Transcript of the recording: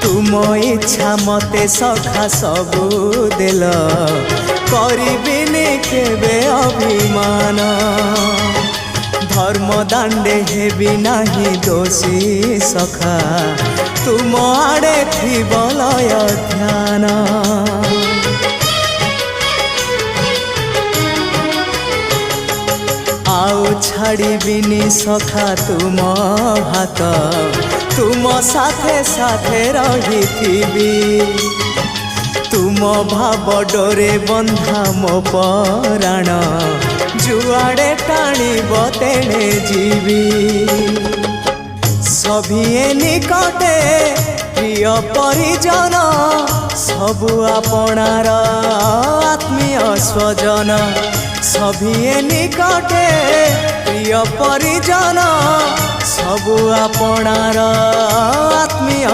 तुम इच्छा मते सखा सबू देल करिबिनी केबे अभिमान धर्म दांडे हेबी नाही दोषी सखा तुम आड़े थी बलय ध्यान आउ छाड़िबिनी सखा तुम हाथ तुम साथे साथे रही तुम भाव डोरे बंधा मो पराण जुआड़े टाणीब तेणे जीवी सभिए निकटे प्रिय परिजन सबु आपणार आत्मीय स्वजन सभिए निकटे प्रिय परिजन सबु आपणार आत्मीय